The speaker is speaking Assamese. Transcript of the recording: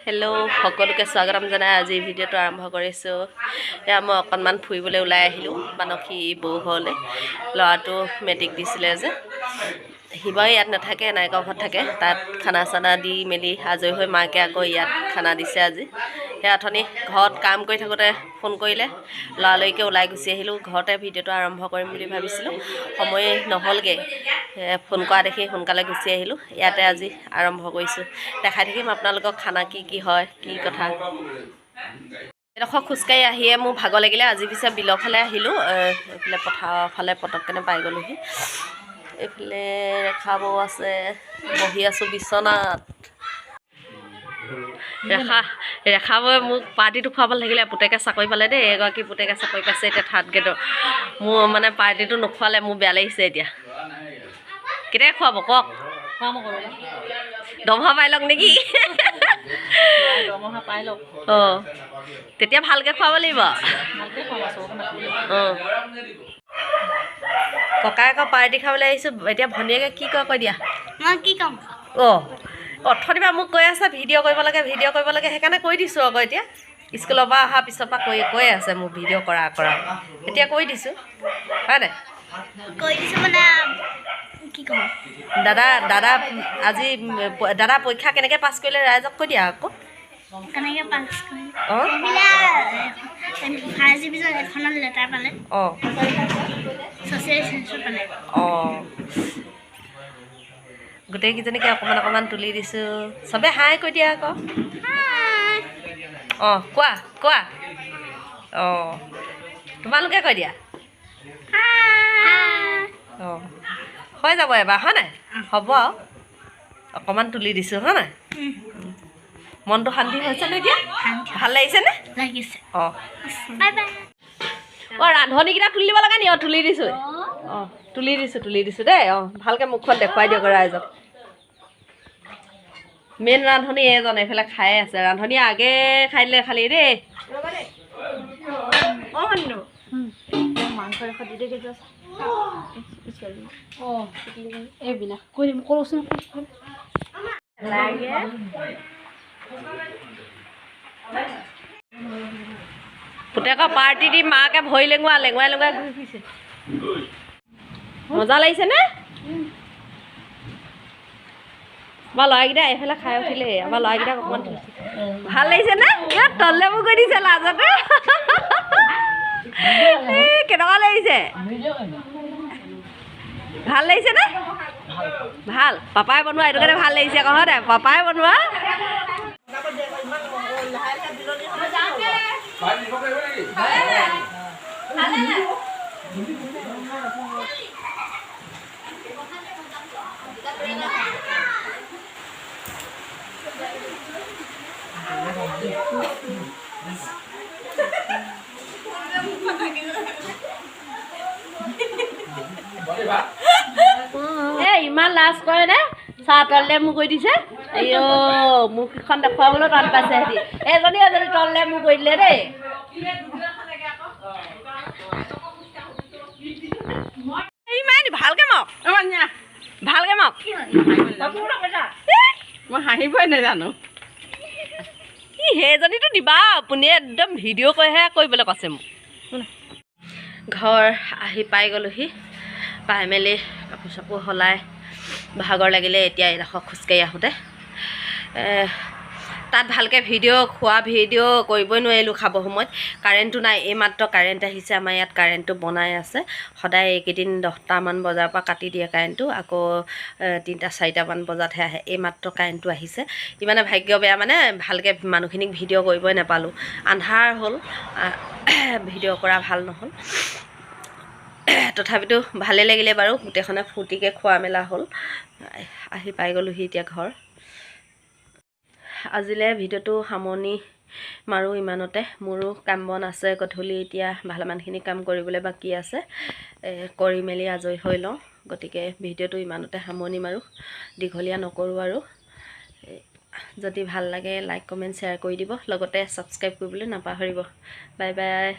হেল্ল' সকলোকে স্বাগতম জনাই আজি ভিডিঅ'টো আৰম্ভ কৰিছোঁ। এয়া মই অকণমান ফুৰিবলৈ ওলাই আহিলোঁ মানসী বৌ ঘৰলৈ। ল'ৰাটো মেট্ৰিক দিছিলে যে সি বাৰু ইয়াত নাথাকে, নাইকৰ ঘৰত থাকে। তাত খানা চানা দি মেলি আজৰি হৈ মাকে আকৌ ইয়াত খানা দিছে আজি। সেয়া অথনি ঘৰত কাম কৰি থাকোঁতে ফোন কৰিলে, ল'ৰালৈকে ওলাই গুচি আহিলোঁ। ঘৰতে ভিডিঅ'টো আৰম্ভ কৰিম বুলি ভাবিছিলোঁ, সময় নহ'লগৈ। ফোন কৰা দেখি সোনকালে গুচি আহিলোঁ। ইয়াতে আজি আৰম্ভ কৰিছোঁ। দেখাই থাকিম আপোনালোকক খানা কি হয়, কি কথা। এডোখৰ খোজকাঢ়ি আহিয়ে মোৰ ভাগৰ লাগিলে। আজি পিছে বিলৰ ফালে আহিলোঁ, এইফালে পথাৰৰ ফালে পটককেনে পাই গ'লোহি। এইফালে ৰেখা বৌ আছে, বহি আছোঁ বিচনাত। ৰেখা বৌয়ে মোক পাৰ্টিটো খুৱাব লাগিলে। পুতেকে চাকৰি পালে দেই, এগৰাকী পুতেকে চাকৰি পাইছে এতিয়া 3rd গ্ৰেডৰ। মোৰ মানে পাৰ্টিটো নোখোৱালে মোৰ বেয়া লাগিছে এতিয়া। কেতিয়া খুৱাব কওক? দৰমহা পাই লওক নেকি? অঁ, তেতিয়া ভালকৈ খুৱাব লাগিব। অঁ, ককায়েকৰ পাৰ্টি খাবলৈ আহিছোঁ। এতিয়া ভনীয়েকে কি কয় কৈ দিয়া। মই কি ক'ম? অঁ, অথনিৰ পৰা মোক কৈ আছে ভিডিঅ' কৰিব লাগে, ভিডিঅ' কৰিব লাগে। সেইকাৰণে কৰি দিছোঁ আকৌ। এতিয়া স্কুলৰ পৰা অহাৰ পিছৰ পৰা কৈ আছে মোক ভিডিঅ' কৰা। এতিয়া কৰি দিছোঁ, হয় নাই? কৈ দিছোঁ মানে কি ক'ম? দাদা আজি দাদা পৰীক্ষা কেনেকৈ পাছ কৰিলে ৰাইজক কৈ দিয়া আকৌ। কেনেকৈ পাছ কৰিলে? অঁ, ফাৰ্ষ্ট ডিভিজন এখনত লেটাৰ পালে। অঁ, ছ'চিয়েল চায়েন্সত পালে। অঁ, গোটেইকেইজনীকে অকণমান তুলি দিছোঁ। চবে হাই কৈ দিয়া আকৌ। অঁ, কোৱা। অঁ, তোমালোকে কৈ দিয়া। অঁ, হৈ যাব এবাৰ, হয় নাই? হ'ব আৰু অকণমান তুলি দিছোঁ, হয় নাই? মনটো শান্তি হৈছেনে এতিয়া? ভাল লাগিছেনে? লাগিছে। অঁ, বাই বাই। অঁ, ৰান্ধনীকেইটা তুলি দিব লাগে নি? অঁ, তুলি দিছোঁ। অঁ, তুলি দিছোঁ দেই। অঁ, ভালকৈ মুখখন দেখুৱাই দিয়ক ৰাইজক। মেইন ৰান্ধনী এজন এইফালে খাই আছে। ৰান্ধনীয়ে আগে খাই দিলে খালি দেই। অঁ, মাংস এশ দি দে। অঁ, এইবিনা কৈ দিম কৰোচোন। লাগে পুতেকৰ পাৰ্টি দি মাকে ভৰি লেঙুৱাই ঘূৰি ফুৰিছে। মজা লাগিছেনে? আমাৰ ল'ৰাকেইটা এইফালে খাই উঠিলে। আমাৰ ল'ৰাকেইটাক অকণমান ভাল লাগিছেনে? তললৈ মোক কৈ দিছে লাজতে। কেনেকুৱা লাগিছে? ভাল লাগিছেনে? ভাল। পাপাই বনোৱা এইটো কাৰণে ভাল লাগিছে আকৌ, হয় নাই? পাপাই বনোৱা। ইমান লাজ কৰে নে? চাহ তললে মোক কৈ দিছে। আইঅ, মুখখন দেখুৱাবলৈ টান পাইছে সিহঁতি। এজনী তললে মোক কৈ দিলে দেই। ইমান ভালকে মক, ভালকে মক। মই হাঁহিবই নাজানো। সেইজনীতো দিবা আপুনি, একদম ভিডিঅ' কৰিহে কৰিবলৈ কৈছে মোক। ঘৰ আহি পাই গ'লোহি। পাই মেলি কাপোৰ চাপোৰ সলাই ভাগৰ লাগিলে। এতিয়া এডোখৰ খোজকাঢ়ি আহোঁতে তাত ভালকৈ খোৱা ভিডিঅ' কৰিবই নোৱাৰিলোঁ খাব সময়ত। কাৰেণ্টটো নাই। এইমাত্ৰ কাৰেণ্ট আহিছে। আমাৰ ইয়াত কাৰেণ্টটো বনাই আছে। সদায় এইকেইদিন 10টামান বজাৰ পৰা কাটি দিয়ে কাৰেণ্টটো। আকৌ 3-4টামান বজাতহে আহে। এইমাত্ৰ কাৰেণ্টটো আহিছে। ইমানে ভাগ্য বেয়া, মানে ভালকৈ মানুহখিনিক ভিডিঅ' কৰিবই নাপালোঁ। আন্ধাৰ হ'ল, ভিডিঅ' কৰা ভাল নহ'ল। তথাপিতো ভালেই লাগিলে বাৰু। গোটেইখনে ফূৰ্তিকৈ খোৱা মেলা হ'ল। আহি পাই গ'লোহি এতিয়া ঘৰ। আজিলৈ ভিডিঅ'টো সামৰণি মাৰোঁ ইমানতে। মোৰো কাম বন আছে গধূলি। এতিয়া ভালেমানখিনি কাম কৰিবলৈ বাকী আছে। কৰি মেলি আজৰি হৈ লওঁ। গতিকে ভিডিঅ'টো ইমানতে সামৰণি মাৰোঁ, দীঘলীয়া নকৰোঁ আৰু। যদি ভাল লাগে লাইক কমেণ্ট শ্বেয়াৰ কৰি দিব, লগতে ছাবস্ক্ৰাইব কৰিবলৈ নাপাহৰিব। Bye bye.